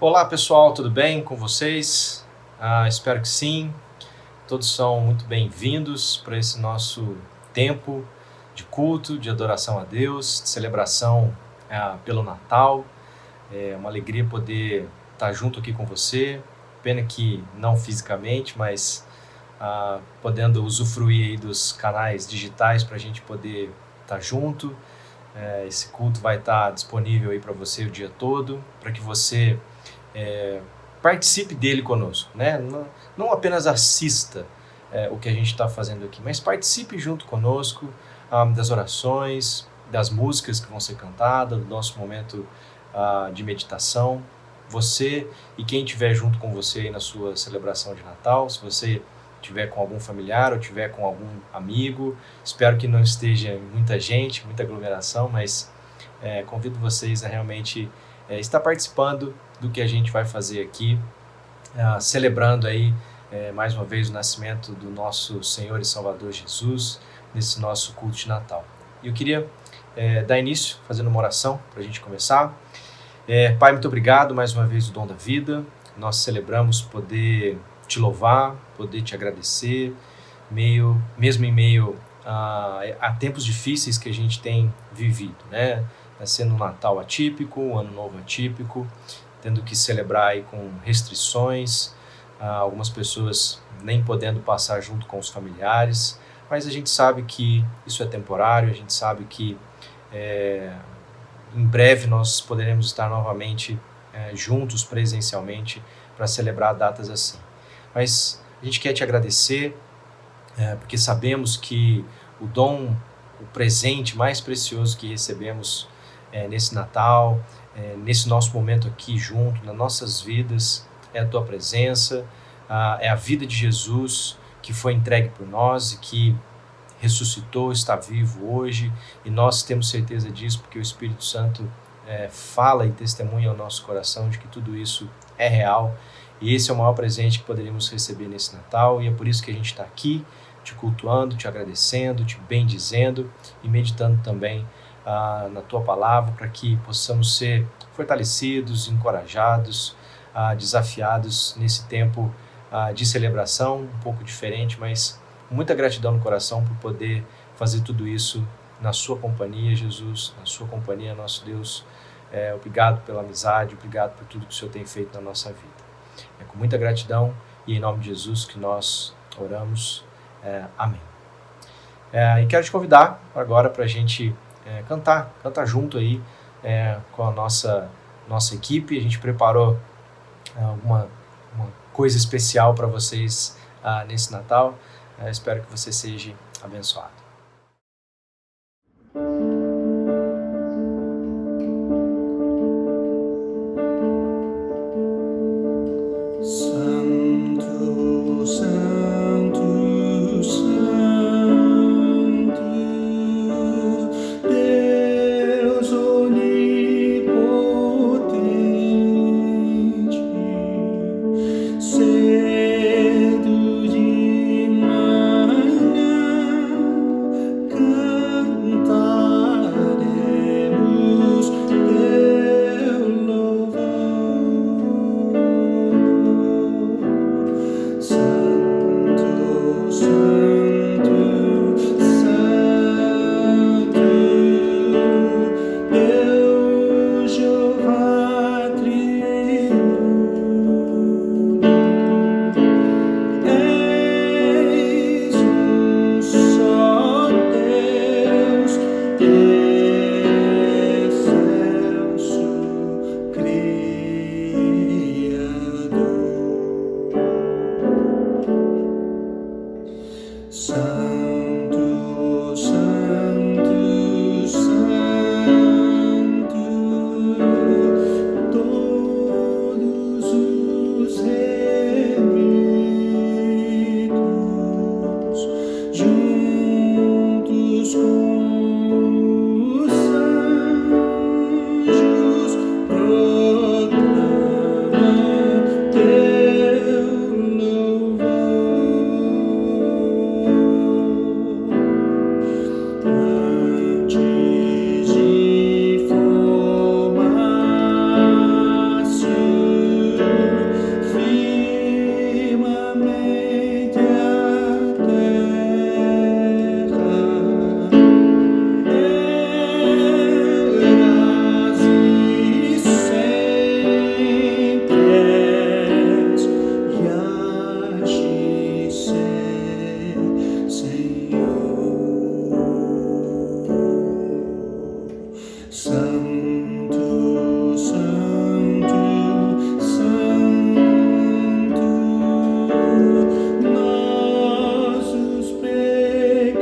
Olá pessoal, tudo bem com vocês? Espero que sim. Todos são muito bem-vindos para esse nosso tempo de culto, de adoração a Deus, de celebração pelo Natal. É uma alegria poder estar junto aqui com você. Pena que não fisicamente, mas podendo usufruir aí dos canais digitais para a gente poder estar junto. Esse culto vai estar disponível aí para você o dia todo, para que você participe dele conosco, né? Não apenas assista o que a gente está fazendo aqui, mas participe junto conosco das orações, das músicas que vão ser cantadas, do nosso momento de meditação. Você e quem estiver junto com você aí na sua celebração de Natal, se você estiver com algum familiar ou estiver com algum amigo, espero que não esteja muita gente, muita aglomeração, mas convido vocês a realmente estar participando do que a gente vai fazer aqui, celebrando aí mais uma vez o nascimento do nosso Senhor e Salvador Jesus, nesse nosso culto de Natal. E eu queria dar início fazendo uma oração para a gente começar. Pai, muito obrigado mais uma vez o dom da vida. Nós celebramos poder te louvar, poder te agradecer, mesmo em meio a tempos difíceis que a gente tem vivido, né? Sendo um Natal atípico, um Ano Novo atípico, tendo que celebrar aí com restrições, algumas pessoas nem podendo passar junto com os familiares, mas a gente sabe que isso é temporário, a gente sabe que em breve nós poderemos estar novamente juntos presencialmente para celebrar datas assim. Mas a gente quer te agradecer, porque sabemos que o dom, o presente mais precioso que recebemos nesse Natal, nesse nosso momento aqui junto, nas nossas vidas, é a tua presença, é a vida de Jesus que foi entregue por nós e que ressuscitou, está vivo hoje, e nós temos certeza disso porque o Espírito Santo fala e testemunha ao nosso coração de que tudo isso é real, e esse é o maior presente que poderíamos receber nesse Natal, e é por isso que a gente está aqui, te cultuando, te agradecendo, te bendizendo e meditando também na tua palavra, para que possamos ser fortalecidos, encorajados, desafiados nesse tempo de celebração, um pouco diferente, mas muita gratidão no coração por poder fazer tudo isso na sua companhia, Jesus, na sua companhia, nosso Deus. Obrigado pela amizade, obrigado por tudo que o Senhor tem feito na nossa vida. É com muita gratidão e em nome de Jesus que nós oramos. Amém. E quero te convidar agora para a gente cantar junto aí com a nossa equipe. A gente preparou uma coisa especial para vocês nesse Natal. Espero que você seja abençoado. Santo, Santo, Santo, Deus onipotente, cedo de manhã Santo, Santo, Santo, nós os pecadores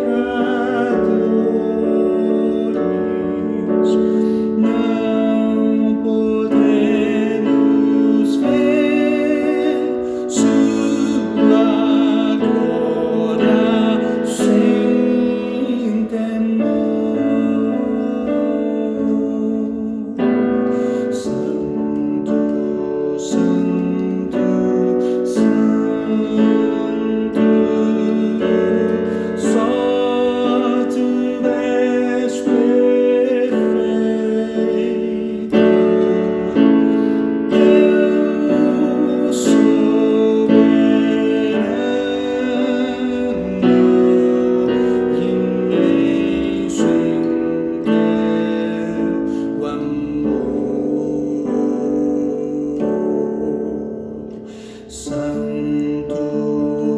não podemos ver sua glória sem temor. Santo, Santo, Santo, só tu és perfeito. Deus soberano, imenso em teu amor. Santo,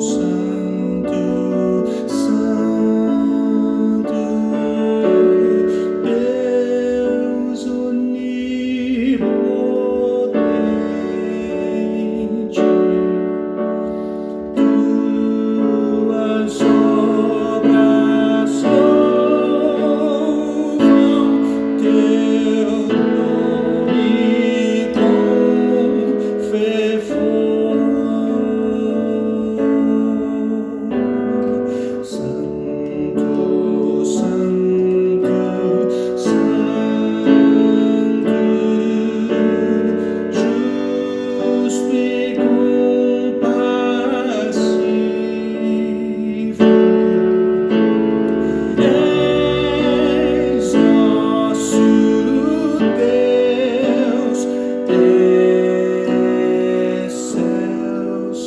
Santo, Santo, Deus onipotente, tuas obras louvam teu nome com fervor. Santo, Santo, Santo, justo e compassivo, és nosso Deus, excelso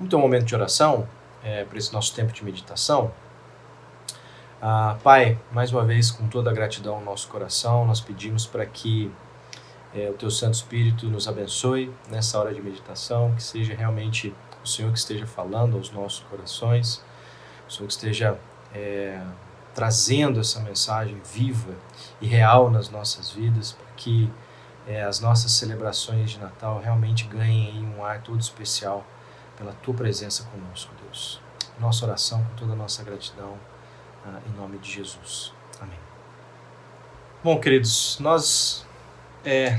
Vamos ter um momento de oração para esse nosso tempo de meditação. Pai, mais uma vez, com toda a gratidão no nosso coração, nós pedimos para que o Teu Santo Espírito nos abençoe nessa hora de meditação, que seja realmente o Senhor que esteja falando aos nossos corações, o Senhor que esteja trazendo essa mensagem viva e real nas nossas vidas, para que as nossas celebrações de Natal realmente ganhem um ar todo especial pela Tua presença conosco, Deus. Nossa oração com toda a nossa gratidão, em nome de Jesus. Amém. Bom, queridos, nós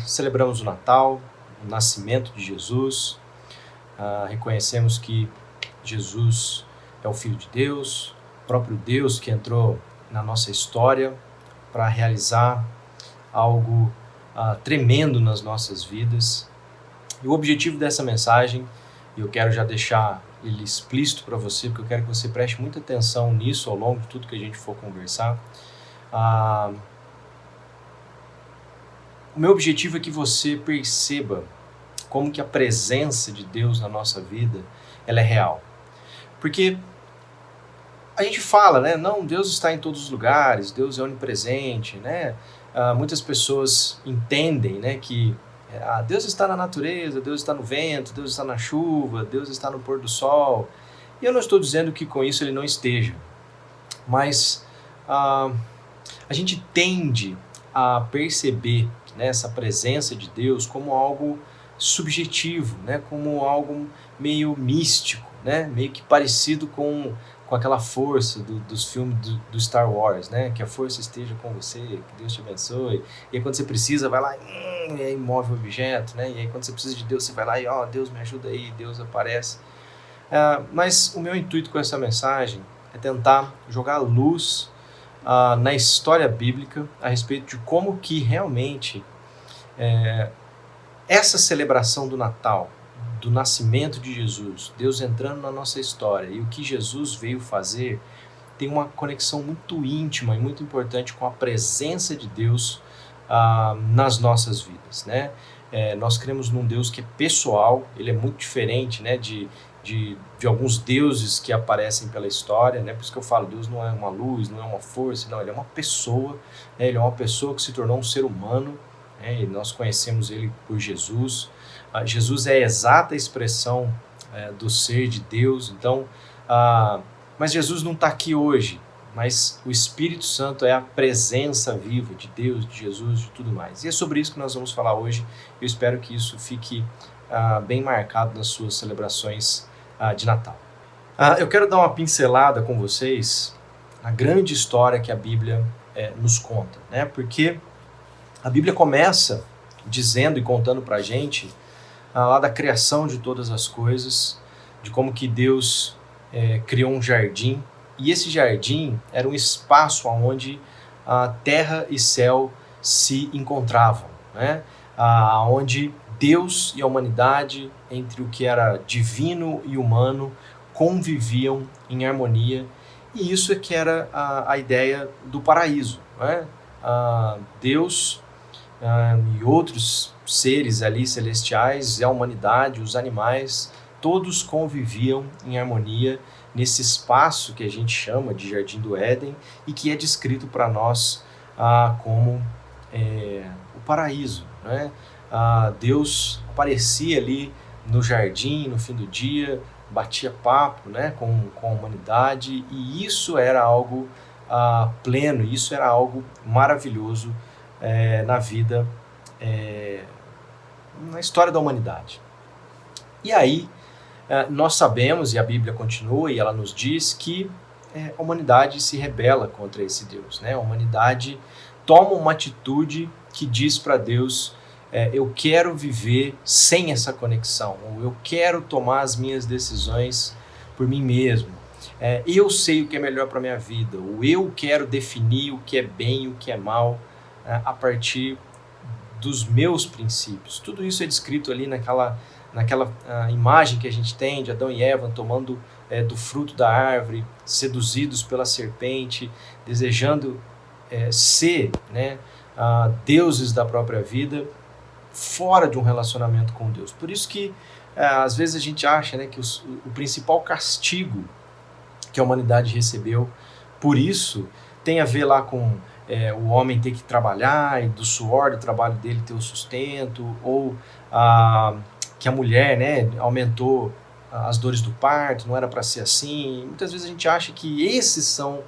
celebramos o Natal, o nascimento de Jesus, reconhecemos que Jesus é o Filho de Deus, o próprio Deus que entrou na nossa história para realizar algo tremendo nas nossas vidas. E o objetivo dessa mensagem, e eu quero já deixar ele explícito para você, porque eu quero que você preste muita atenção nisso ao longo de tudo que a gente for conversar. O meu objetivo é que você perceba como que a presença de Deus na nossa vida, ela é real. Porque a gente fala, né? Não, Deus está em todos os lugares, Deus é onipresente, né? Muitas pessoas entendem, né, que Deus está na natureza, Deus está no vento, Deus está na chuva, Deus está no pôr do sol. E eu não estou dizendo que com isso ele não esteja, mas a gente tende a perceber, né, essa presença de Deus como algo subjetivo, né, como algo meio místico, né, meio que parecido com aquela força dos filmes do Star Wars, né? Que a força esteja com você, que Deus te abençoe. E aí quando você precisa, vai lá e aí move o objeto, né? E aí quando você precisa de Deus, você vai lá e Deus me ajuda aí, Deus aparece. Mas o meu intuito com essa mensagem é tentar jogar luz na história bíblica a respeito de como que realmente essa celebração do Natal, do nascimento de Jesus, Deus entrando na nossa história e o que Jesus veio fazer, tem uma conexão muito íntima e muito importante com a presença de Deus nas nossas vidas, né? Nós cremos num Deus que é pessoal, ele é muito diferente, né, de alguns deuses que aparecem pela história, né? Por isso que eu falo, Deus não é uma luz, não é uma força, não, ele é uma pessoa, né? Ele é uma pessoa que se tornou um ser humano, né? E nós conhecemos ele por Jesus. Jesus é a exata expressão do ser de Deus, então, mas Jesus não está aqui hoje, mas o Espírito Santo é a presença viva de Deus, de Jesus, de tudo mais. E é sobre isso que nós vamos falar hoje. Eu espero que isso fique bem marcado nas suas celebrações de Natal. Eu quero dar uma pincelada com vocês na grande história que a Bíblia nos conta, né? Porque a Bíblia começa dizendo e contando para a gente lá da criação de todas as coisas, de como que Deus criou um jardim, e esse jardim era um espaço onde a terra e céu se encontravam, né? Onde Deus e a humanidade, entre o que era divino e humano, conviviam em harmonia, e isso é que era a ideia do paraíso, né? Deus e outros seres ali celestiais, a humanidade, os animais, todos conviviam em harmonia nesse espaço que a gente chama de Jardim do Éden e que é descrito para nós como o paraíso, né? Deus aparecia ali no jardim, no fim do dia, batia papo, né, com a humanidade, e isso era algo pleno, isso era algo maravilhoso na vida, na história da humanidade. E aí, nós sabemos, e a Bíblia continua, e ela nos diz que a humanidade se rebela contra esse Deus, né? A humanidade toma uma atitude que diz para Deus, eu quero viver sem essa conexão, ou eu quero tomar as minhas decisões por mim mesmo, eu sei o que é melhor para a minha vida, ou eu quero definir o que é bem e o que é mal a partir dos meus princípios. Tudo isso é descrito ali naquela imagem que a gente tem de Adão e Eva tomando do fruto da árvore, seduzidos pela serpente, desejando ser, né, deuses da própria vida. fora de um relacionamento com Deus. Por isso que às vezes a gente acha, né, que o principal castigo que a humanidade recebeu por isso tem a ver lá com o homem ter que trabalhar e do suor do trabalho dele ter o sustento, ou que a mulher, né, aumentou as dores do parto, não era para ser assim. Muitas vezes a gente acha que esses são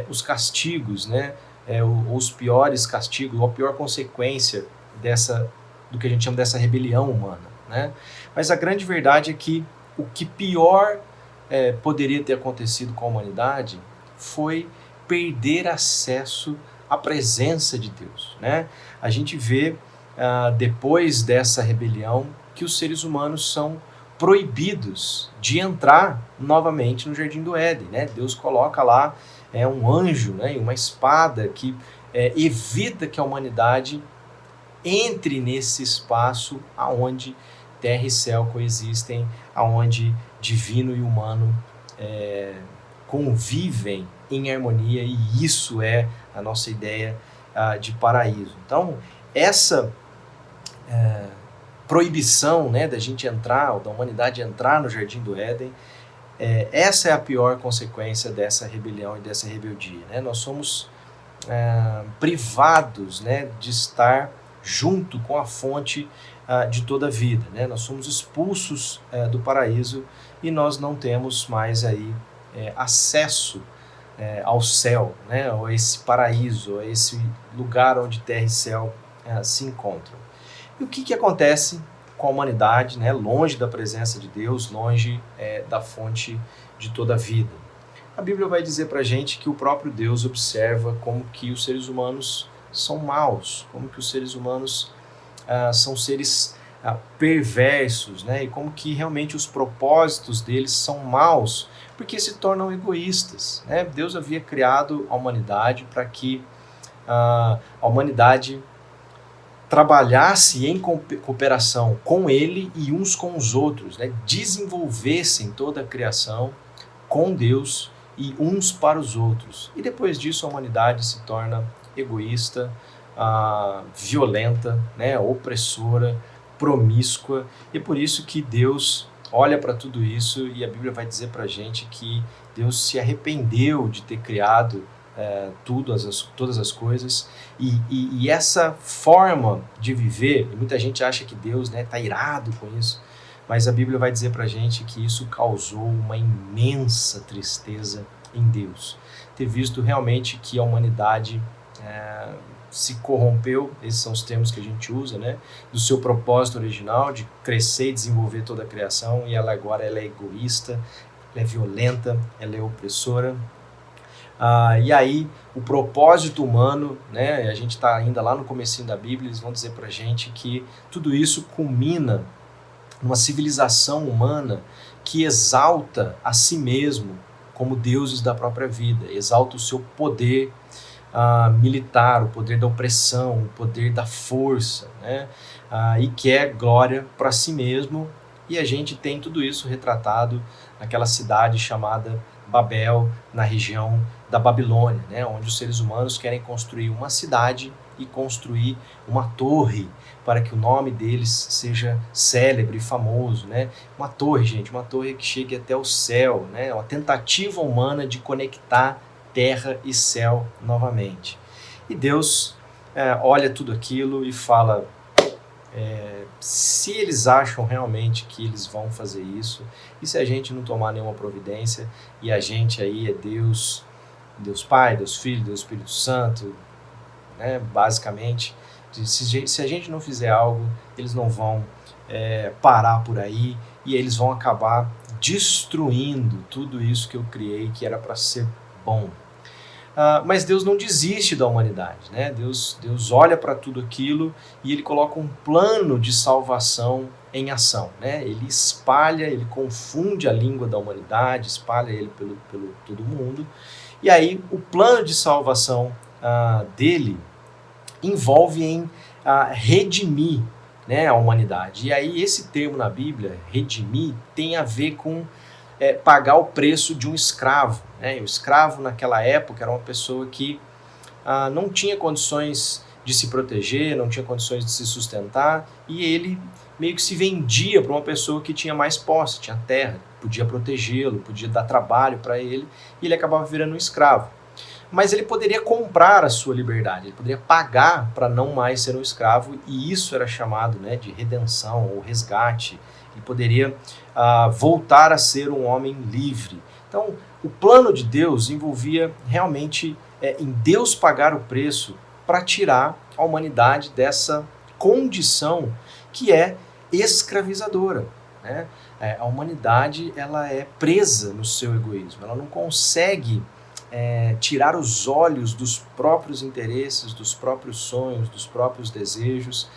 os castigos, né, os piores castigos, ou a pior consequência do que a gente chama dessa rebelião humana, né? Mas a grande verdade é que o que pior poderia ter acontecido com a humanidade foi perder acesso à presença de Deus, né? A gente vê, depois dessa rebelião, que os seres humanos são proibidos de entrar novamente no Jardim do Éden, né? Deus coloca lá um anjo, né, e uma espada que evita que a humanidade entre nesse espaço aonde terra e céu coexistem, aonde divino e humano convivem em harmonia, e isso é a nossa ideia de paraíso. Então, essa proibição, né, da gente entrar, ou da humanidade entrar no Jardim do Éden, essa é a pior consequência dessa rebelião e dessa rebeldia, né? Nós somos privados, né, de estar junto com a fonte de toda a vida, né? Nós somos expulsos do paraíso e nós não temos mais aí acesso ao céu, né? Ou a esse paraíso, a esse lugar onde terra e céu se encontram. E o que acontece com a humanidade, né? Longe da presença de Deus, longe da fonte de toda a vida? A Bíblia vai dizer para a gente que o próprio Deus observa como que os seres humanos são maus, como que os seres humanos são seres perversos, né? E como que realmente os propósitos deles são maus, porque se tornam egoístas, né? Deus havia criado a humanidade para que a humanidade trabalhasse em cooperação com Ele e uns com os outros, né? Desenvolvessem toda a criação com Deus e uns para os outros. E depois disso a humanidade se torna egoísta, violenta, né? Opressora, promíscua, e é por isso que Deus olha para tudo isso, e a Bíblia vai dizer para a gente que Deus se arrependeu de ter criado todas as coisas, e essa forma de viver, e muita gente acha que Deus está irado com isso, mas a Bíblia vai dizer para a gente que isso causou uma imensa tristeza em Deus, ter visto realmente que a humanidade se corrompeu, esses são os termos que a gente usa, né, do seu propósito original de crescer e desenvolver toda a criação, e ela agora é egoísta, ela é violenta, ela é opressora. E aí o propósito humano, né, a gente está ainda lá no comecinho da Bíblia, eles vão dizer para a gente que tudo isso culmina numa civilização humana que exalta a si mesmo como deuses da própria vida, exalta o seu poder militar, o poder da opressão, o poder da força, né? E quer glória para si mesmo, e a gente tem tudo isso retratado naquela cidade chamada Babel, na região da Babilônia, né? Onde os seres humanos querem construir uma cidade e construir uma torre para que o nome deles seja célebre e famoso, né? Uma torre, gente, uma torre que chegue até o céu, né? Uma tentativa humana de conectar terra e céu novamente. E Deus olha tudo aquilo e fala, se eles acham realmente que eles vão fazer isso, e se a gente não tomar nenhuma providência, e a gente aí é Deus Pai, Deus Filho, Deus Espírito Santo, né, basicamente, se a gente não fizer algo, eles não vão parar por aí, e eles vão acabar destruindo tudo isso que eu criei, que era para ser bom. Mas Deus não desiste da humanidade, né? Deus olha para tudo aquilo e Ele coloca um plano de salvação em ação, né? Ele espalha, Ele confunde a língua da humanidade, espalha ele pelo todo mundo, e aí o plano de salvação dele envolve em redimir, né, a humanidade. E aí esse termo na Bíblia, redimir, tem a ver com pagar o preço de um escravo, né? O escravo naquela época era uma pessoa que não tinha condições de se proteger, não tinha condições de se sustentar, e ele meio que se vendia para uma pessoa que tinha mais posse, tinha terra, podia protegê-lo, podia dar trabalho para ele, e ele acabava virando um escravo. Mas ele poderia comprar a sua liberdade, ele poderia pagar para não mais ser um escravo, e isso era chamado, né, de redenção ou resgate. Ele poderia voltar a ser um homem livre. Então, o plano de Deus envolvia realmente em Deus pagar o preço para tirar a humanidade dessa condição que é escravizadora, né? A humanidade, ela é presa no seu egoísmo, ela não consegue tirar os olhos dos próprios interesses, dos próprios sonhos, dos próprios desejos.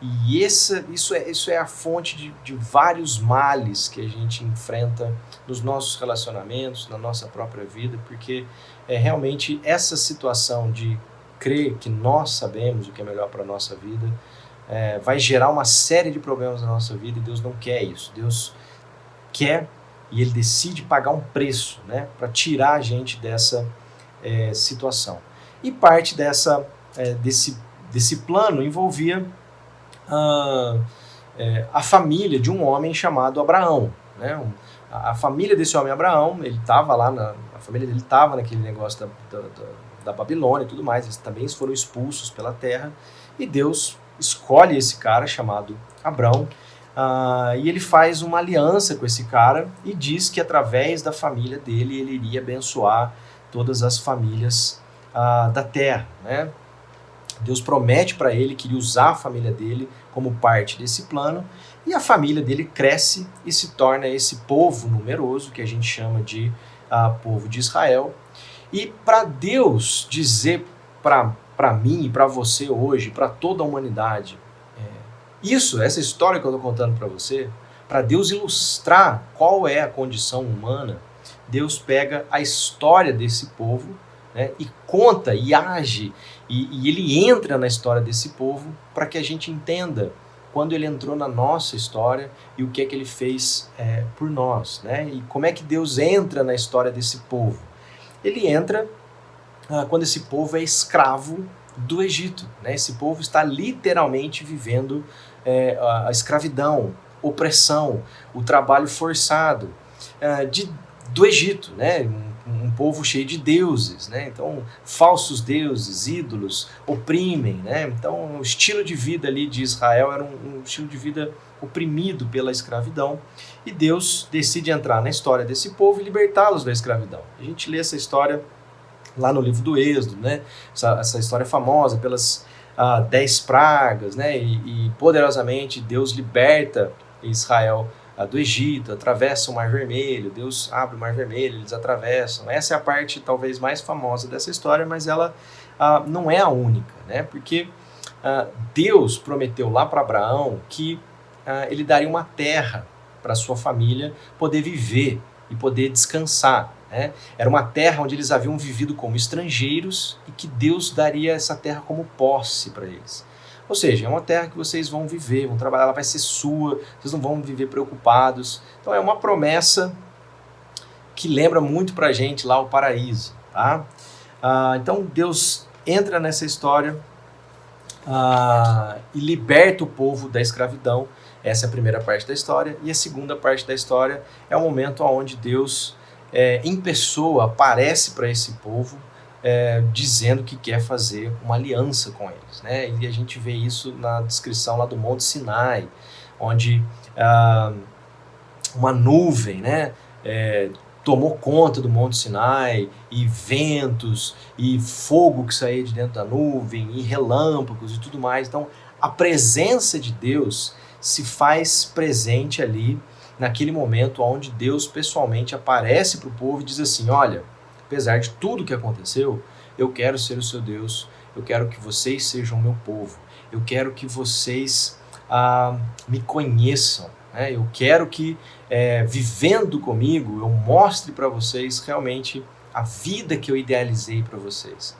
E isso é a fonte de vários males que a gente enfrenta nos nossos relacionamentos, na nossa própria vida, porque realmente essa situação de crer que nós sabemos o que é melhor para a nossa vida vai gerar uma série de problemas na nossa vida, e Deus não quer isso. Deus quer, e Ele decide pagar um preço, né, para tirar a gente dessa situação. E parte desse plano envolvia a família de um homem chamado Abraão, né? A família desse homem Abraão, ele estava lá, a família dele estava naquele negócio da Babilônia e tudo mais, eles também foram expulsos pela terra, e Deus escolhe esse cara chamado Abrão, e ele faz uma aliança com esse cara e diz que através da família dele ele iria abençoar todas as famílias da terra, né? Deus promete para ele que iria usar a família dele como parte desse plano, e a família dele cresce e se torna esse povo numeroso que a gente chama de povo de Israel. E para Deus dizer para mim e para você hoje, para toda a humanidade, essa história que eu estou contando para você, para Deus ilustrar qual é a condição humana, Deus pega a história desse povo, né, e conta e age, e ele entra na história desse povo para que a gente entenda quando ele entrou na nossa história e o que é que ele fez por nós, né? E como é que Deus entra na história desse povo. Ele entra quando esse povo é escravo do Egito, né? Esse povo está literalmente vivendo a escravidão, opressão, o trabalho forçado do Egito, né? Um povo cheio de deuses, né? Então, falsos deuses, ídolos, oprimem, né? Então, o estilo de vida ali de Israel era um estilo de vida oprimido pela escravidão, e Deus decide entrar na história desse povo e libertá-los da escravidão. A gente lê essa história lá no livro do Êxodo, né? Essa história famosa pelas 10 pragas, né? E poderosamente Deus liberta Israel do Egito, atravessa o Mar Vermelho, Deus abre o Mar Vermelho, eles atravessam. Essa é a parte talvez mais famosa dessa história, mas ela não é a única, né? Porque Deus prometeu lá para Abraão que ele daria uma terra para sua família poder viver e poder descansar, né? Era uma terra onde eles haviam vivido como estrangeiros e que Deus daria essa terra como posse para eles. Ou seja, é uma terra que vocês vão viver, vão trabalhar, ela vai ser sua, vocês não vão viver preocupados. Então é uma promessa que lembra muito pra gente lá o paraíso, tá? Então Deus entra nessa história e liberta o povo da escravidão. Essa é a primeira parte da história. E a segunda parte da história é o momento onde Deus, em pessoa, aparece para esse povo, dizendo que quer fazer uma aliança com eles, né? E a gente vê isso na descrição lá do Monte Sinai, onde uma nuvem, né, tomou conta do Monte Sinai, e ventos, e fogo que saía de dentro da nuvem, e relâmpagos e tudo mais. Então, a presença de Deus se faz presente ali, naquele momento onde Deus pessoalmente aparece para o povo e diz assim: olha, apesar de tudo que aconteceu, eu quero ser o seu Deus, eu quero que vocês sejam o meu povo, eu quero que vocês me conheçam, né? Eu quero que, vivendo comigo, eu mostre para vocês realmente a vida que eu idealizei para vocês.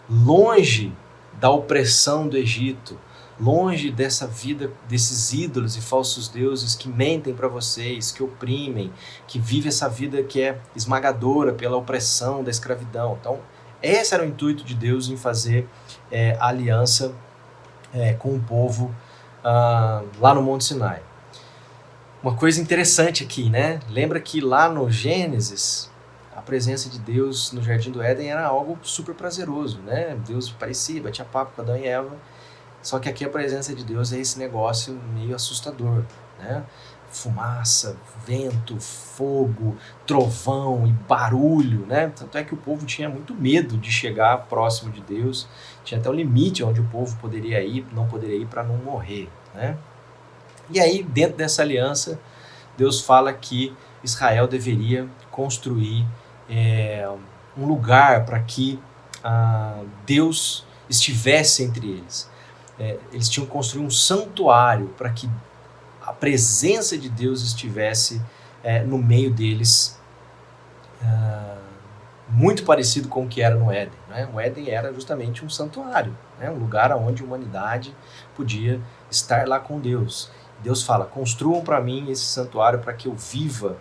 Longe da opressão do Egito, longe dessa vida, desses ídolos e falsos deuses que mentem para vocês, que oprimem, que vivem essa vida que é esmagadora pela opressão da escravidão. Então, Esse era o intuito de Deus em fazer a aliança com o povo lá no Monte Sinai. Uma coisa interessante aqui, né? Lembra que lá no Gênesis, a presença de Deus no Jardim do Éden era algo super prazeroso, né? Deus aparecia, batia papo com Adão e Eva, só que aqui a presença de Deus é esse negócio meio assustador, né? Fumaça, vento, fogo, trovão e barulho, né? Tanto é que o povo tinha muito medo de chegar próximo de Deus, tinha até o limite onde o povo poderia ir, não poderia ir para não morrer, né? E aí, dentro dessa aliança, Deus fala que Israel deveria construir um lugar para que Deus estivesse entre eles. Eles tinham que construir um santuário para que a presença de Deus estivesse no meio deles, muito parecido com o que era no Éden, né? O Éden era justamente um santuário, né? Um lugar onde a humanidade podia estar lá com Deus. Deus fala, construam para mim esse santuário para que eu viva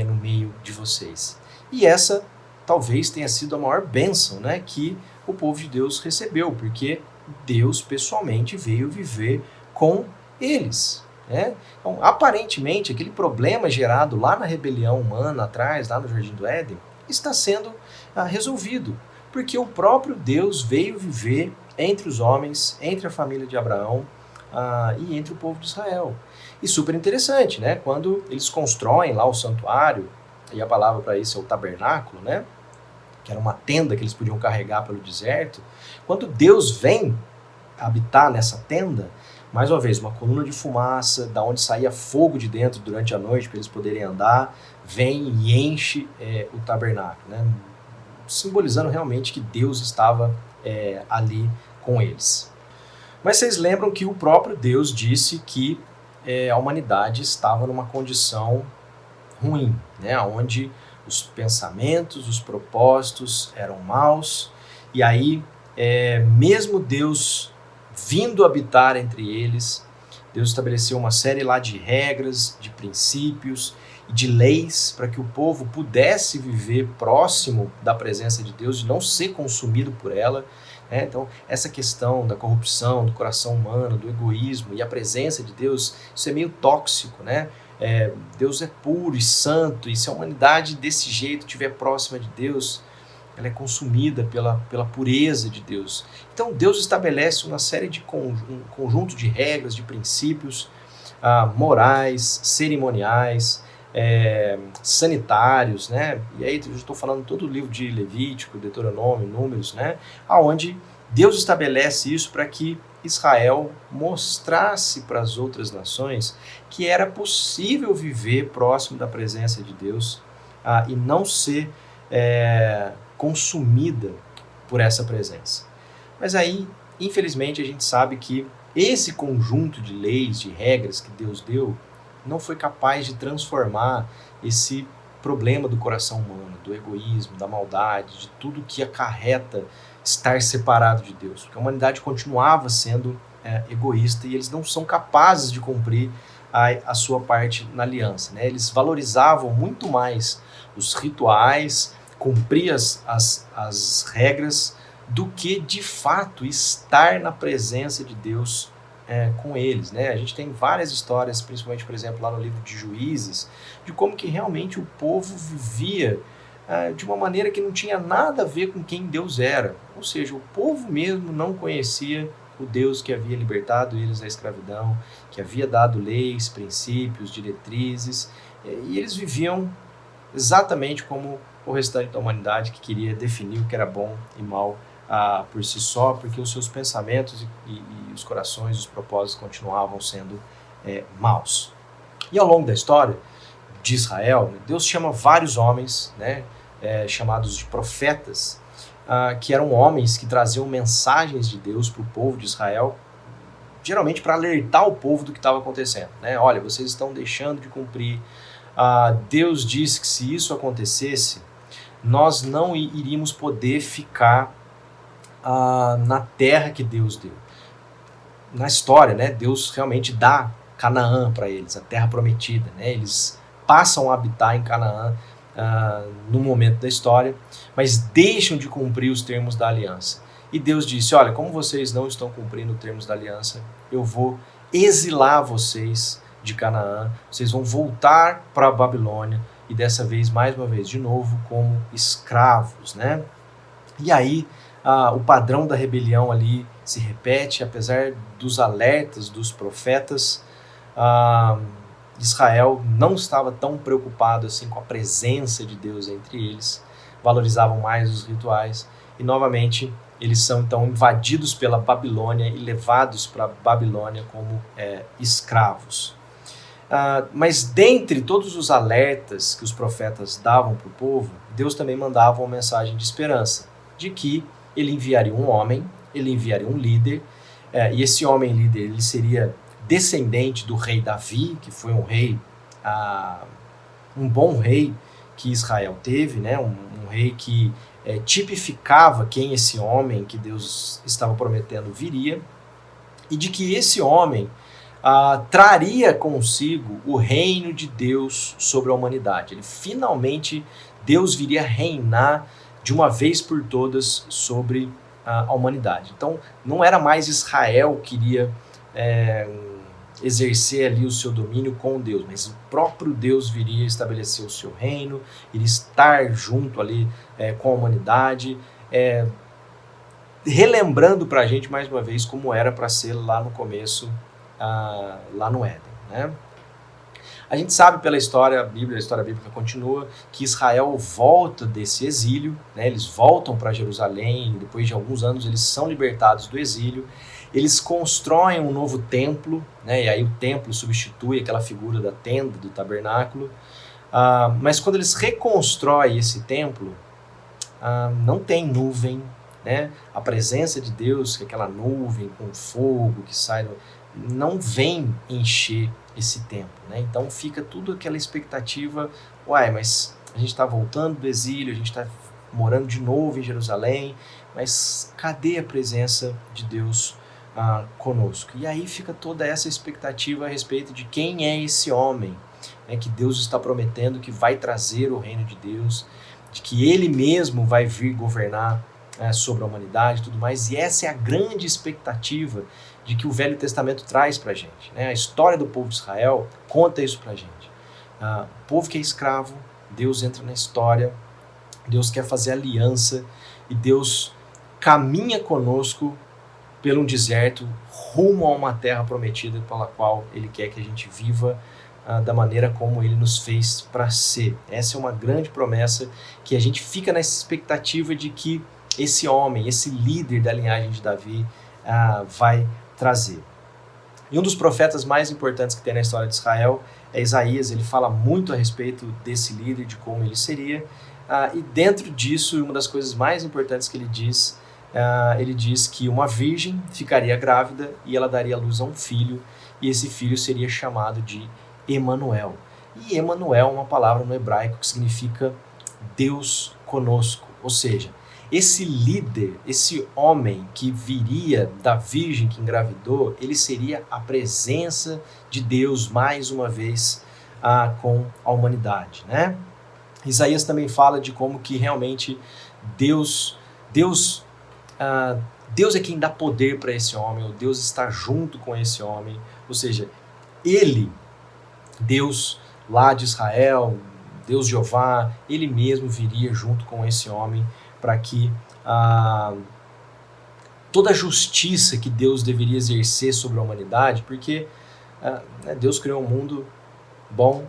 no meio de vocês. E essa talvez tenha sido a maior bênção, né, que o povo de Deus recebeu, porque Deus pessoalmente veio viver com eles, né? Então, aparentemente, aquele problema gerado lá na rebelião humana atrás, lá no Jardim do Éden, está sendo resolvido, porque o próprio Deus veio viver entre os homens, entre a família de Abraão, e entre o povo de Israel. E super interessante, né? Quando eles constroem lá o santuário, e a palavra para isso é o tabernáculo, né? Que era uma tenda que eles podiam carregar pelo deserto. Quando Deus vem habitar nessa tenda, mais uma vez, uma coluna de fumaça, da onde saía fogo de dentro durante a noite para eles poderem andar, vem e enche o tabernáculo, né? Simbolizando realmente que Deus estava ali com eles. Mas vocês lembram que o próprio Deus disse que a humanidade estava numa condição ruim, né? Onde os pensamentos, os propósitos eram maus, e aí, mesmo Deus vindo habitar entre eles, Deus estabeleceu uma série lá de regras, de princípios e de leis para que o povo pudesse viver próximo da presença de Deus e não ser consumido por ela. Então, essa questão da corrupção, do coração humano, do egoísmo e a presença de Deus, isso é meio tóxico, né? Deus é puro e santo, e se a humanidade desse jeito estiver próxima de Deus, ela é consumida pela pureza de Deus. Então, Deus estabelece uma série de um conjunto de regras, de princípios morais, cerimoniais, sanitários, né? E aí eu estou falando todo o livro de Levítico, Deuteronômio, Números, né? Aonde Deus estabelece isso para que Israel mostrasse para as outras nações que era possível viver próximo da presença de Deus e não ser consumida por essa presença. Mas aí, infelizmente, a gente sabe que esse conjunto de leis, de regras que Deus deu, não foi capaz de transformar esse problema do coração humano, do egoísmo, da maldade, de tudo que acarreta estar separado de Deus. Porque a humanidade continuava sendo egoísta e eles não são capazes de cumprir a sua parte na aliança, né? Eles valorizavam muito mais os rituais, cumprir as regras, do que de fato estar na presença de Deus com eles, né? A gente tem várias histórias, principalmente, por exemplo, lá no livro de Juízes, de como que realmente o povo vivia de uma maneira que não tinha nada a ver com quem Deus era. Ou seja, o povo mesmo não conhecia o Deus que havia libertado eles da escravidão, que havia dado leis, princípios, diretrizes, e eles viviam exatamente como o restante da humanidade, que queria definir o que era bom e mal por si só, porque os seus pensamentos e os corações, os propósitos continuavam sendo maus. E ao longo da história de Israel, Deus chama vários homens, né, chamados de profetas, que eram homens que traziam mensagens de Deus para o povo de Israel, geralmente para alertar o povo do que estava acontecendo, né? Olha, vocês estão deixando de cumprir. Deus disse que se isso acontecesse, nós não iríamos poder ficar na terra que Deus deu. Na história, né, Deus realmente dá Canaã para eles, a terra prometida, né? Eles passam a habitar em Canaã no momento da história, mas deixam de cumprir os termos da aliança. E Deus disse, olha, como vocês não estão cumprindo os termos da aliança, eu vou exilar vocês de Canaã, vocês vão voltar para a Babilônia, e dessa vez, mais uma vez, de novo, como escravos, né? E aí, o padrão da rebelião ali se repete, apesar dos alertas dos profetas. Israel não estava tão preocupado assim com a presença de Deus entre eles, valorizavam mais os rituais, e novamente eles são então invadidos pela Babilônia e levados para a Babilônia como escravos. Mas dentre todos os alertas que os profetas davam para o povo, Deus também mandava uma mensagem de esperança, de que ele enviaria um homem, ele enviaria um líder, e esse homem líder ele seria descendente do rei Davi, que foi um rei, um bom rei que Israel teve, né? um rei que tipificava quem esse homem que Deus estava prometendo viria, e de que esse homem traria consigo o reino de Deus sobre a humanidade. Ele finalmente, Deus viria reinar de uma vez por todas sobre a humanidade. Então, não era mais Israel que iria exercer ali o seu domínio com Deus, mas o próprio Deus viria estabelecer o seu reino, iria estar junto ali com a humanidade, relembrando para a gente mais uma vez como era para ser lá no começo, lá no Éden, né? A gente sabe pela história bíblica, a história bíblica continua, que Israel volta desse exílio, né? Eles voltam para Jerusalém, depois de alguns anos eles são libertados do exílio, eles constroem um novo templo, né? E aí o templo substitui aquela figura da tenda, do tabernáculo, mas quando eles reconstroem esse templo, não tem nuvem, né? A presença de Deus, que é aquela nuvem com fogo que sai, não vem encher esse templo, né? Então fica tudo aquela expectativa, mas a gente está voltando do exílio, a gente está morando de novo em Jerusalém, mas cadê a presença de Deus conosco? E aí fica toda essa expectativa a respeito de quem é esse homem, né, que Deus está prometendo que vai trazer o reino de Deus, de que ele mesmo vai vir governar sobre a humanidade e tudo mais, e essa é a grande expectativa de que o Velho Testamento traz para a gente, né? A história do povo de Israel conta isso para a gente. O povo que é escravo, Deus entra na história, Deus quer fazer aliança, e Deus caminha conosco pelo um deserto, rumo a uma terra prometida pela qual Ele quer que a gente viva da maneira como Ele nos fez para ser. Essa é uma grande promessa que a gente fica nessa expectativa de que esse homem, esse líder da linhagem de Davi vai trazer. E um dos profetas mais importantes que tem na história de Israel é Isaías. Ele fala muito a respeito desse líder, de como ele seria, e dentro disso, uma das coisas mais importantes que ele diz que uma virgem ficaria grávida e ela daria luz a um filho, e esse filho seria chamado de Emanuel. E Emanuel é uma palavra no hebraico que significa Deus conosco, ou seja, esse líder, esse homem que viria da virgem que engravidou, ele seria a presença de Deus mais uma vez com a humanidade, né? Isaías também fala de como que realmente Deus é quem dá poder para esse homem, ou Deus está junto com esse homem, ou seja, ele, Deus lá de Israel, Deus Jeová, ele mesmo viria junto com esse homem para que toda a justiça que Deus deveria exercer sobre a humanidade, porque Deus criou um mundo bom,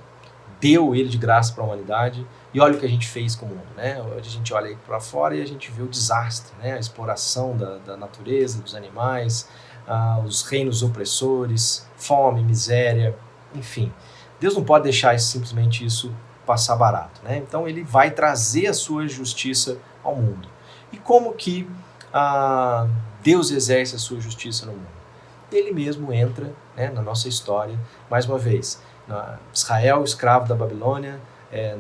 deu ele de graça para a humanidade, e olha o que a gente fez com o mundo, né? Hoje a gente olha para fora e a gente vê o desastre, né? A exploração da natureza, dos animais, os reinos opressores, fome, miséria, enfim. Deus não pode deixar simplesmente isso passar barato, né? Então ele vai trazer a sua justiça ao mundo. E como que Deus exerce a sua justiça no mundo? Ele mesmo entra, né, na nossa história, mais uma vez, Israel, escravo da Babilônia,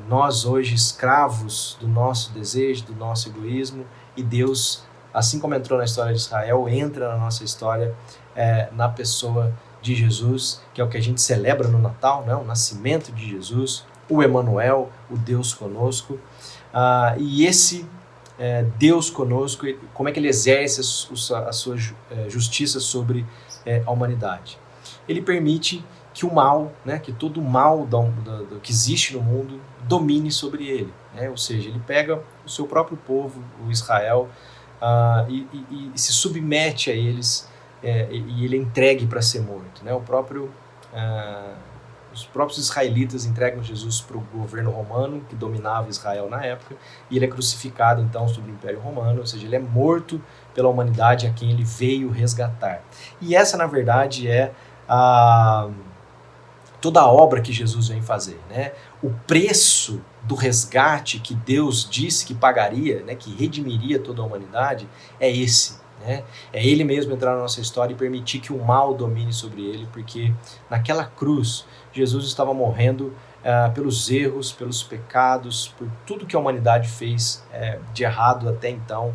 nós hoje escravos do nosso desejo, do nosso egoísmo, e Deus, assim como entrou na história de Israel, entra na nossa história na pessoa de Jesus, que é o que a gente celebra no Natal, né, o nascimento de Jesus, o Emanuel, o Deus conosco. E esse Deus conosco, como é que ele exerce a sua justiça sobre a humanidade? Ele permite que o mal, né, que todo o mal do que existe no mundo domine sobre ele. Né? Ou seja, ele pega o seu próprio povo, o Israel, e se submete a eles, e ele é entregue para ser morto. Né? Os próprios israelitas entregam Jesus para o governo romano, que dominava Israel na época, e ele é crucificado então sob o Império Romano, ou seja, ele é morto pela humanidade a quem ele veio resgatar. E essa, na verdade, é toda a obra que Jesus vem fazer. Né? O preço do resgate que Deus disse que pagaria, né, que redimiria toda a humanidade, é esse. Né? É ele mesmo entrar na nossa história e permitir que o mal domine sobre ele, porque naquela cruz Jesus estava morrendo pelos erros, pelos pecados, por tudo que a humanidade fez de errado até então,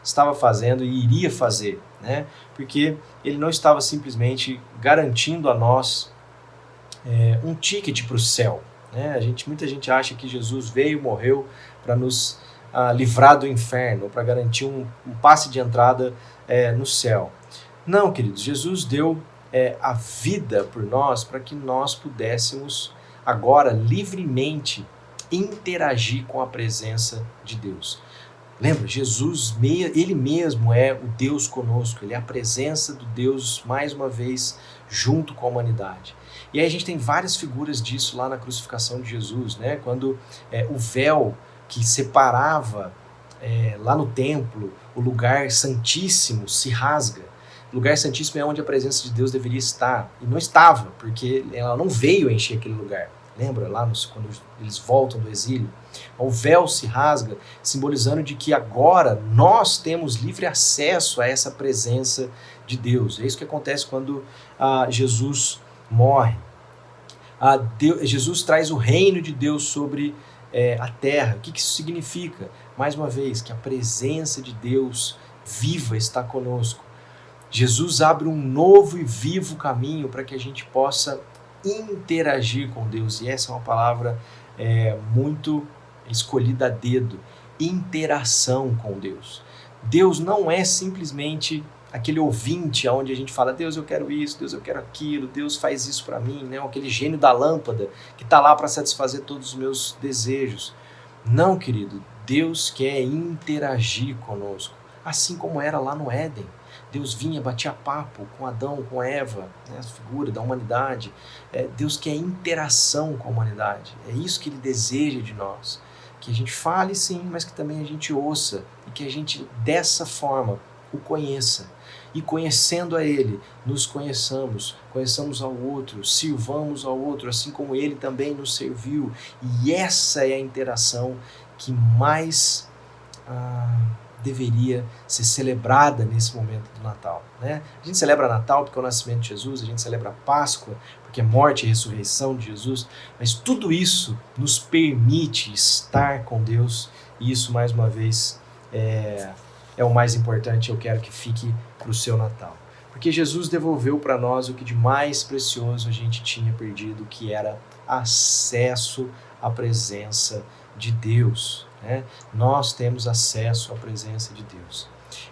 estava fazendo e iria fazer. Né? Porque ele não estava simplesmente garantindo a nós um ticket para o céu. Né? Muita gente acha que Jesus veio, morreu para nos livrar do inferno, para garantir um passe de entrada no céu. Não, queridos, Jesus deu a vida por nós para que nós pudéssemos agora livremente interagir com a presença de Deus. Lembra, Jesus, ele mesmo é o Deus conosco, ele é a presença do Deus, mais uma vez, junto com a humanidade. E aí a gente tem várias figuras disso lá na crucificação de Jesus, né? Quando o véu que separava lá no templo o lugar santíssimo se rasga. O lugar santíssimo é onde a presença de Deus deveria estar, e não estava, porque ela não veio encher aquele lugar. Lembra lá quando eles voltam do exílio? O véu se rasga, simbolizando de que agora nós temos livre acesso a essa presença de Deus. É isso que acontece quando Jesus morre. Jesus traz o reino de Deus sobre a terra. O que isso significa? Mais uma vez, que a presença de Deus viva está conosco. Jesus abre um novo e vivo caminho para que a gente possa interagir com Deus. E essa é uma palavra muito escolhida a dedo. Interação com Deus. Deus não é simplesmente aquele ouvinte onde a gente fala: Deus, eu quero isso, Deus, eu quero aquilo, Deus faz isso para mim, né? Aquele gênio da lâmpada que está lá para satisfazer todos os meus desejos. Não, querido, Deus quer interagir conosco, assim como era lá no Éden. Deus vinha, batia papo com Adão, com Eva, né, a figura da humanidade. Deus quer interação com a humanidade. É isso que Ele deseja de nós. Que a gente fale sim, mas que também a gente ouça. E que a gente, dessa forma, o conheça. E conhecendo a Ele, nos conheçamos ao outro, sirvamos ao outro, assim como Ele também nos serviu. E essa é a interação que mais deveria ser celebrada nesse momento do Natal. Né? A gente celebra Natal porque é o nascimento de Jesus, a gente celebra Páscoa porque é morte e ressurreição de Jesus, mas tudo isso nos permite estar com Deus, e isso, mais uma vez, é o mais importante. Eu quero que fique para o seu Natal. Porque Jesus devolveu para nós o que de mais precioso a gente tinha perdido, que era acesso à presença de Deus. Né? Nós temos acesso à presença de Deus.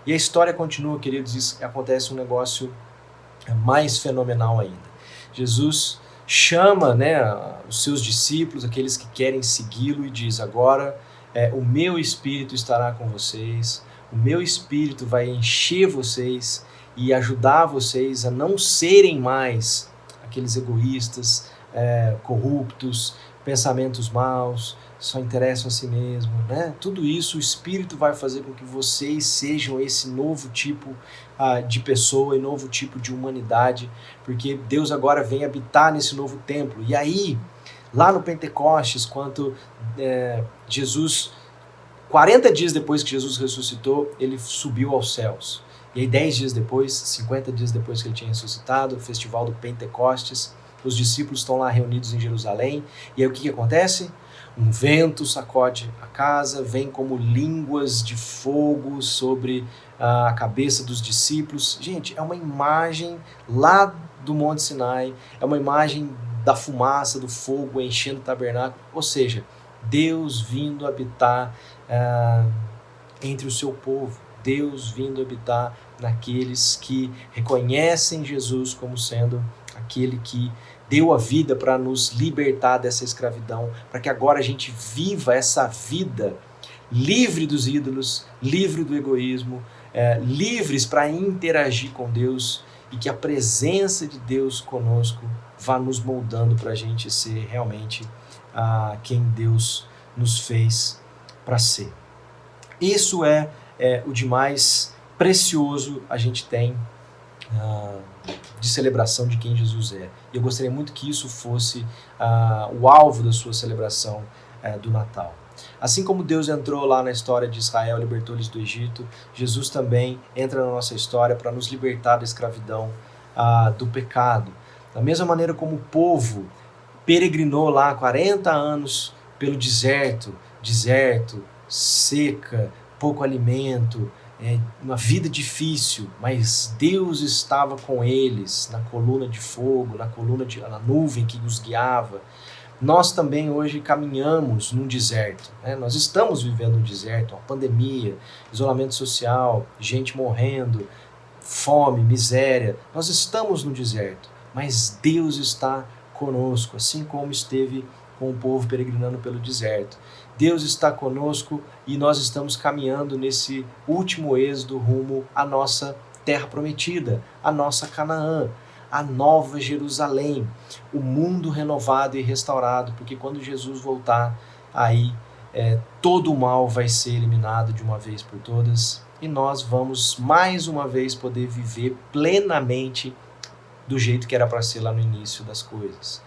E a história continua, queridos, e acontece um negócio mais fenomenal ainda. Jesus chama, né, os seus discípulos, aqueles que querem segui-lo, e diz: agora o meu Espírito estará com vocês, o meu Espírito vai encher vocês e ajudar vocês a não serem mais aqueles egoístas, corruptos, pensamentos maus, só interessam a si mesmo, né? Tudo isso o Espírito vai fazer com que vocês sejam esse novo tipo de pessoa e novo tipo de humanidade, porque Deus agora vem habitar nesse novo templo. E aí, lá no Pentecostes, quando Jesus, 40 dias depois que Jesus ressuscitou, ele subiu aos céus. E aí 10 dias depois, 50 dias depois que ele tinha ressuscitado, o festival do Pentecostes, os discípulos estão lá reunidos em Jerusalém, e aí o que acontece? Um vento sacode a casa, vem como línguas de fogo sobre a cabeça dos discípulos. Gente, é uma imagem lá do Monte Sinai, é uma imagem da fumaça, do fogo enchendo o tabernáculo. Ou seja, Deus vindo habitar entre o seu povo. Deus vindo habitar naqueles que reconhecem Jesus como sendo aquele que deu a vida para nos libertar dessa escravidão, para que agora a gente viva essa vida livre dos ídolos, livre do egoísmo, livres para interagir com Deus, e que a presença de Deus conosco vá nos moldando para a gente ser realmente quem Deus nos fez para ser. Isso é o de mais precioso a gente tem de celebração de quem Jesus é. E eu gostaria muito que isso fosse o alvo da sua celebração do Natal. Assim como Deus entrou lá na história de Israel, libertou eles do Egito, Jesus também entra na nossa história para nos libertar da escravidão, do pecado. Da mesma maneira como o povo peregrinou lá 40 anos pelo deserto, seca, pouco alimento, uma vida difícil, mas Deus estava com eles na coluna de fogo, na nuvem que os guiava. Nós também hoje caminhamos num deserto, né? Nós estamos vivendo um deserto, uma pandemia, isolamento social, gente morrendo, fome, miséria. Nós estamos no deserto, mas Deus está conosco, assim como esteve com o povo peregrinando pelo deserto. Deus está conosco e nós estamos caminhando nesse último êxodo rumo à nossa terra prometida, à nossa Canaã, a nova Jerusalém, o mundo renovado e restaurado, porque quando Jesus voltar, aí todo o mal vai ser eliminado de uma vez por todas e nós vamos mais uma vez poder viver plenamente do jeito que era para ser lá no início das coisas.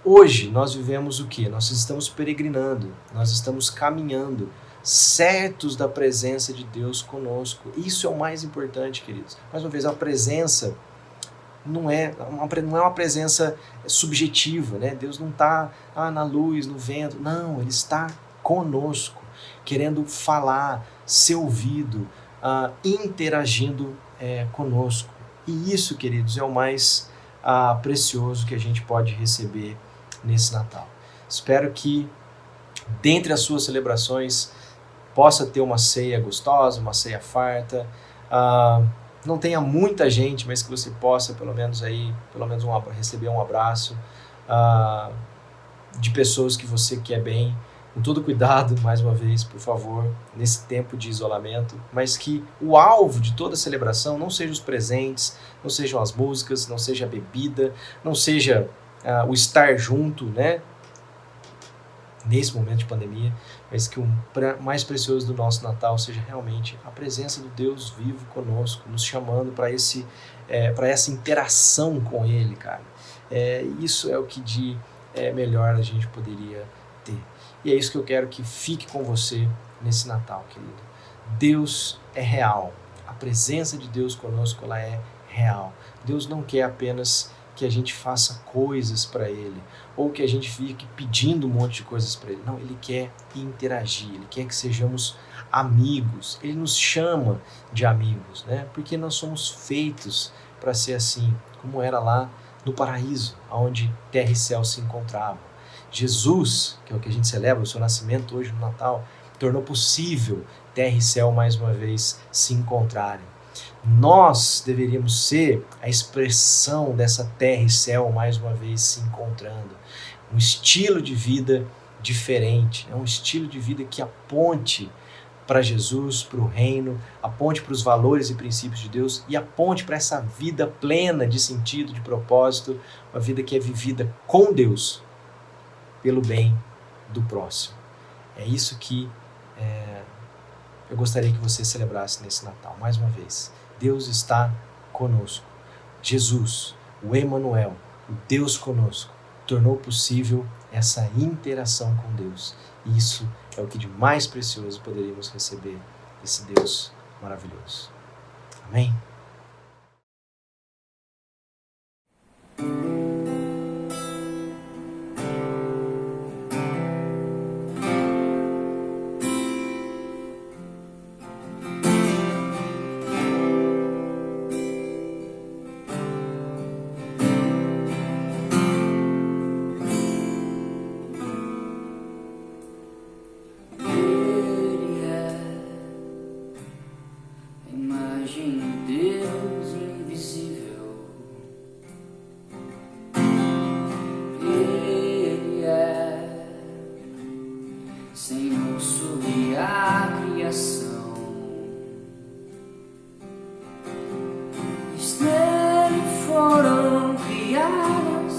Hoje nós vivemos o quê? Nós estamos peregrinando, nós estamos caminhando, certos da presença de Deus conosco. Isso é o mais importante, queridos. Mais uma vez, a presença não é uma presença subjetiva, né? Deus não está na luz, no vento. Não, Ele está conosco, querendo falar, ser ouvido, interagindo conosco. E isso, queridos, é o mais precioso que a gente pode receber nesse Natal. Espero que, dentre as suas celebrações, possa ter uma ceia gostosa, uma ceia farta. Não tenha muita gente, mas que você possa pelo menos receber um abraço de pessoas que você quer bem, com todo cuidado, mais uma vez, por favor, nesse tempo de isolamento, mas que o alvo de toda celebração não seja os presentes, não sejam as músicas, não seja a bebida, não seja o estar junto, né? Nesse momento de pandemia, mas que o mais precioso do nosso Natal seja realmente a presença do Deus vivo conosco, nos chamando para essa interação com Ele, cara. Isso é o que de melhor a gente poderia ter. E é isso que eu quero que fique com você nesse Natal, querido. Deus é real. A presença de Deus conosco, ela é real. Deus não quer apenas que a gente faça coisas para Ele, ou que a gente fique pedindo um monte de coisas para Ele. Não, Ele quer interagir, Ele quer que sejamos amigos. Ele nos chama de amigos, né? Porque nós somos feitos para ser assim, como era lá no paraíso, onde terra e céu se encontravam. Jesus, que é o que a gente celebra, o seu nascimento hoje no Natal, tornou possível terra e céu mais uma vez se encontrarem. Nós deveríamos ser a expressão dessa terra e céu mais uma vez se encontrando. Um estilo de vida diferente, um estilo de vida que aponte para Jesus, para o reino, aponte para os valores e princípios de Deus e aponte para essa vida plena de sentido, de propósito, uma vida que é vivida com Deus, pelo bem do próximo. É isso que eu gostaria que você celebrasse nesse Natal, mais uma vez. Deus está conosco. Jesus, o Emanuel, o Deus conosco, tornou possível essa interação com Deus. E isso é o que de mais precioso poderíamos receber desse Deus maravilhoso. Amém? coração. Nele foram criadas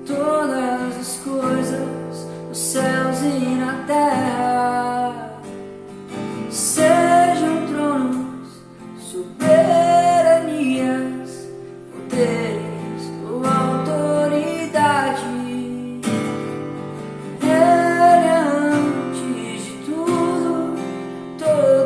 todas as coisas, nos céus e na terra. Sejam tronos, soberanias, poderes ou autoridade. Ele é antes de tudo, todo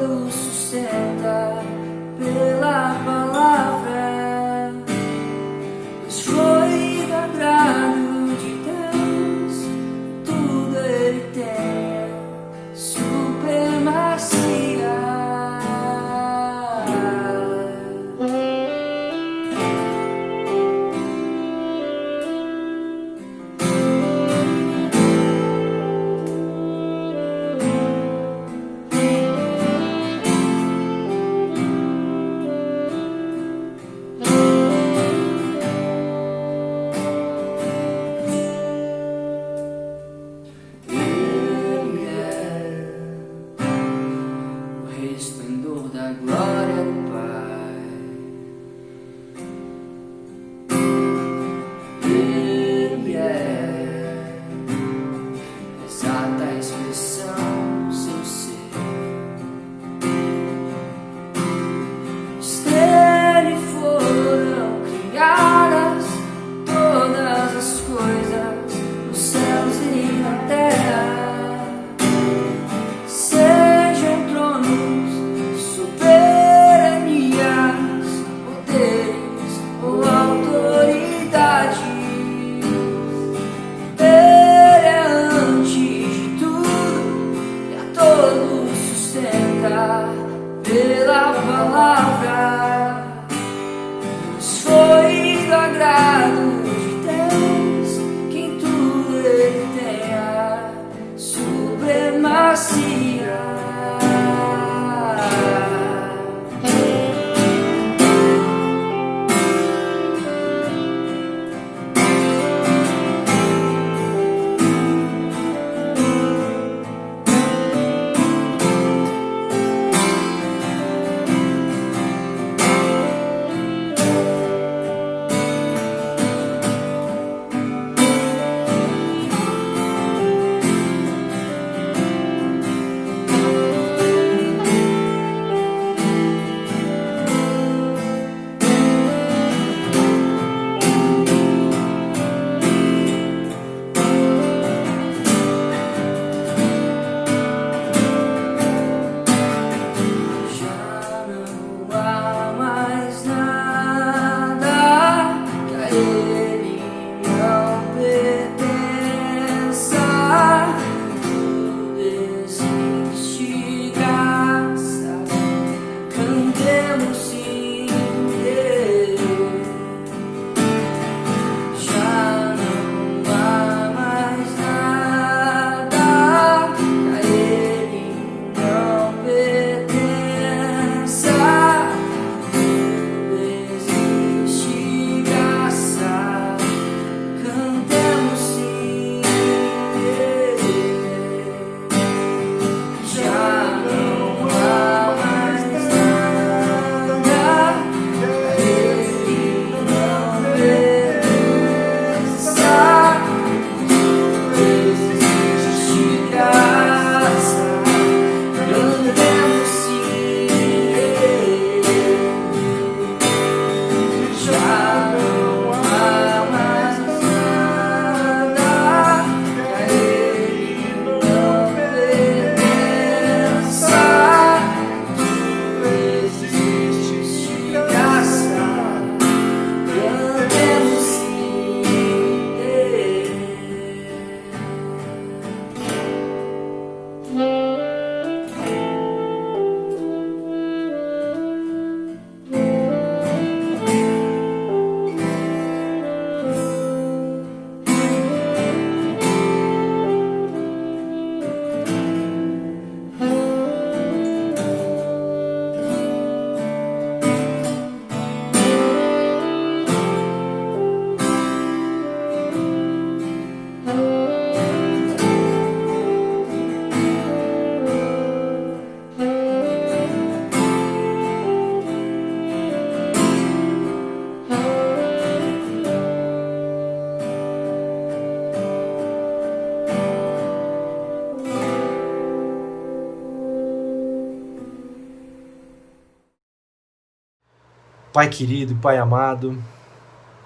Pai querido e Pai amado,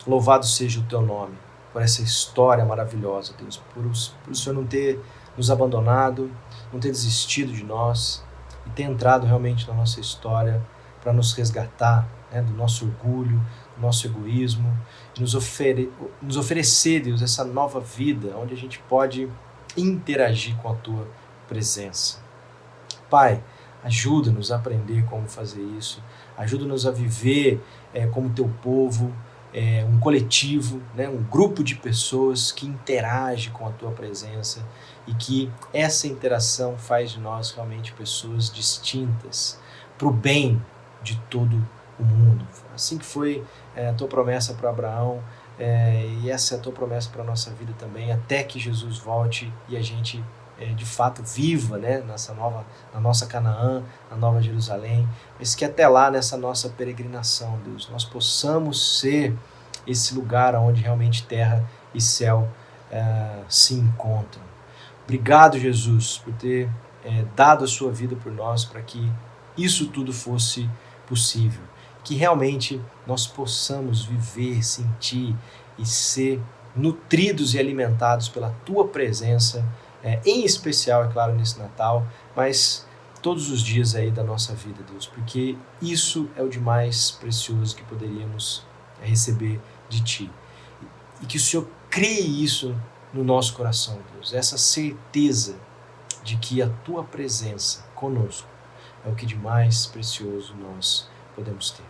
louvado seja o Teu nome, por essa história maravilhosa, Deus, por o Senhor não ter nos abandonado, não ter desistido de nós e ter entrado realmente na nossa história para nos resgatar, né, do nosso orgulho, do nosso egoísmo, e nos oferecer, Deus, essa nova vida onde a gente pode interagir com a Tua presença. Pai, ajuda-nos a aprender como fazer isso, ajuda-nos a viver como Teu povo, um coletivo, né, um grupo de pessoas que interage com a Tua presença e que essa interação faz de nós realmente pessoas distintas para o bem de todo o mundo. Assim que foi a Tua promessa para Abraão, e essa é a Tua promessa para a nossa vida também, até que Jesus volte e a gente de fato viva, né, na nossa Canaã, na Nova Jerusalém, mas que até lá, nessa nossa peregrinação, Deus, nós possamos ser esse lugar onde realmente terra e céu se encontram. Obrigado, Jesus, por ter dado a sua vida por nós para que isso tudo fosse possível, que realmente nós possamos viver, sentir e ser nutridos e alimentados pela Tua presença, em especial, é claro, nesse Natal, mas todos os dias aí da nossa vida, Deus, porque isso é o de mais precioso que poderíamos receber de Ti. E que o Senhor crie isso no nosso coração, Deus, essa certeza de que a Tua presença conosco é o que de mais precioso nós podemos ter.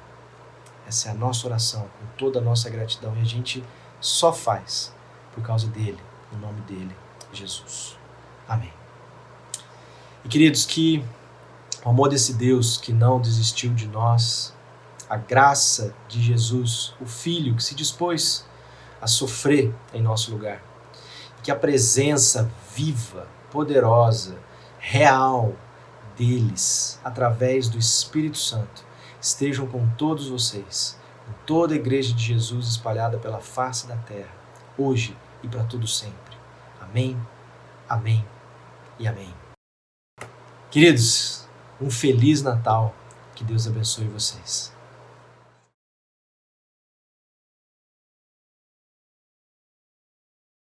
Essa é a nossa oração, com toda a nossa gratidão, e a gente só faz por causa dEle, no nome dEle, Jesus. Amém. E queridos, que o amor desse Deus que não desistiu de nós, a graça de Jesus, o Filho que se dispôs a sofrer em nosso lugar, que a presença viva, poderosa, real deles, através do Espírito Santo, estejam com todos vocês, com toda a Igreja de Jesus espalhada pela face da terra, hoje e para todo sempre. Amém, amém e amém. Queridos, um Feliz Natal, que Deus abençoe vocês.